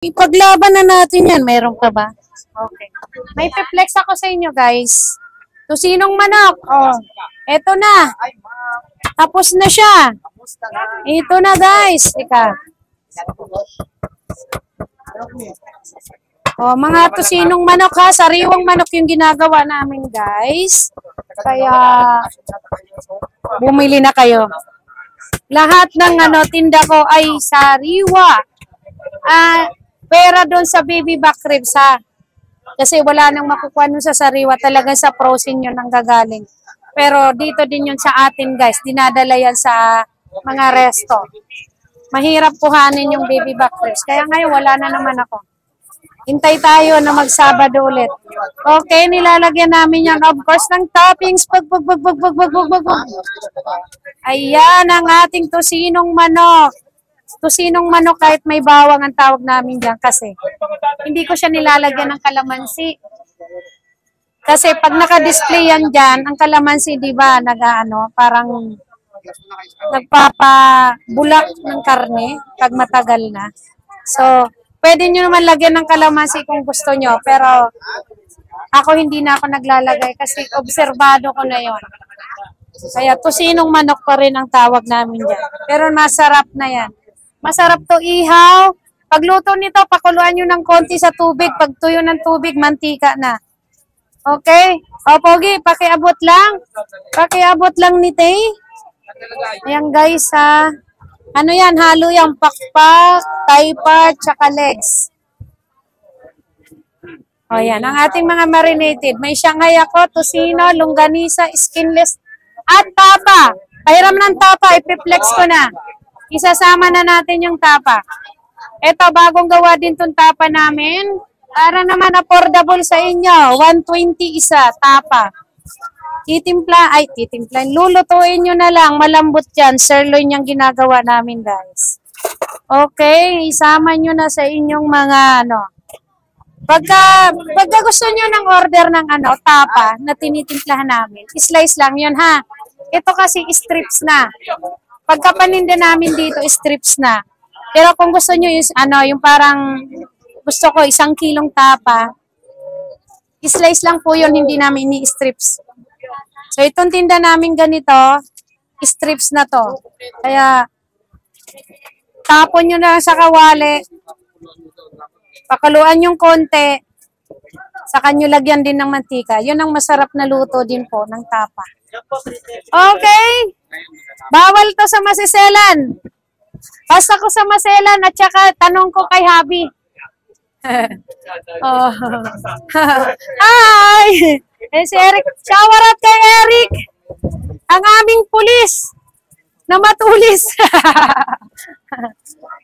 Ipaglaban na natin yan. Meron ka ba? Okay. May perplex ako sa inyo, guys. Tusinong manok. Oh, eto na. Tapos na siya. Ito na, guys. Ika. Oh, mga tusinong manok ha. Sariwang manok yung ginagawa namin, guys. Kaya, bumili na kayo. Lahat ng tinda ko ay sariwa. Pera doon sa baby back ribs ha. Kasi wala nang makukuha nun sa sariwa. Talagang sa frozen yun ang gagaling. Pero dito din yun sa atin, guys. Dinadala yan sa mga resto. Mahirap kuhanin yung baby back ribs. Kaya ngayon wala na naman ako. Hintay tayo na magsabado ulit. Okay, nilalagyan namin yan, of course, ng toppings. Ayan ang ating tusinong manok. Tusinong manok kahit may bawang ang tawag namin dyan kasi hindi ko siya nilalagyan ng kalamansi. Kasi pag naka-display yan dyan, ang kalamansi, di ba, parang nagpapabulak ng karne pag matagal na. So, pwede nyo naman lagyan ng kalamansi kung gusto nyo, pero ako hindi na ako naglalagay kasi obserbado ko na yon. Kaya tusinong manok pa rin ang tawag namin dyan. Pero masarap na yan. Masarap to ihaw. Pagluto nito, pakuluan nyo ng konti sa tubig. Pag tuyo ng tubig, mantika na. Okay? O, Pogi, pakiabot lang. Pakiabot lang ni Tay. Ayan, guys, ha. Ano yan? Halo yan. Pakpak, thigh part, tsaka legs. O, yan. Ang ating mga marinated. May Shanghai ako, tosino, longganisa, skinless, at tapa. Pahiram ng tapa, ipiplex ko na. Isasama na natin yung tapa. Ito, bagong gawa din tong tapa namin. Para naman affordable sa inyo. 120 isa, tapa. Titimpla. Lulutuin nyo na lang. Malambot yan. Sirloin yung ginagawa namin, guys. Okay, isama nyo na sa inyong mga Pagka gusto nyo ng order ng tapa na tinitimplahan namin, slice lang yun, ha. Ito kasi strips na. Pagkapaninda namin dito, strips na. Pero kung gusto nyo yung parang gusto ko 1 kilong tapa, slice lang po yun, hindi namin ni-strips. So, itong tinda namin ganito, strips na to. Kaya, tapon nyo na sa kawali, pakaluan yung konti, saka nyo lagyan din ng mantika. Yun ang masarap na luto din po ng tapa. Okay? Bawal to sa masiselan. Basta ko sa maselan at saka tanong ko kay Habi. Oh. Hi! Si Eric. Shower out kay Eric. Ang aming pulis na matulis.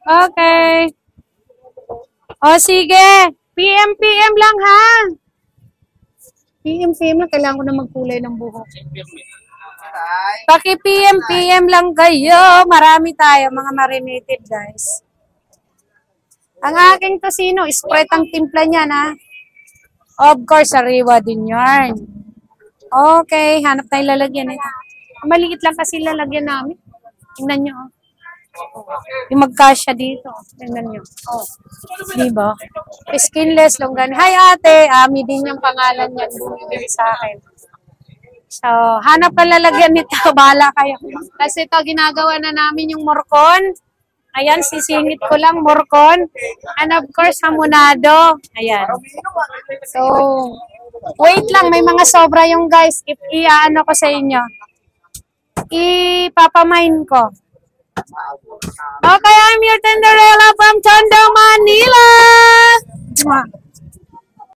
Okay. O sige. PM lang ha. PM lang. Kailangan ko na magkulay ng buhok. Paki-PM lang kayo. Marami tayo, mga marinated, guys. Ang aking tosino, spread ang timpla niya, na. Of course, sariwa din yarn. Okay, hanap tayo lalagyan ito. Maliit lang kasi lalagyan namin. Tingnan nyo, oh. Yung magkasya dito. Tingnan nyo. Oh. Diba? Skinless, longgan. Hi, ate. Ami din yung pangalan niya. Bumibili sa akin. So, hanap pa lalagyan nito. Bahala kayo. Kasi ito, ginagawa na namin yung morcon. Ayan, sisingit ko lang, morcon. And of course, hamonado. Ayan. So, wait lang. May mga sobra yung guys. I-ano ko sa inyo. Ipapamain ko. Okay, I'm your Tenderella from Tondo, Manila.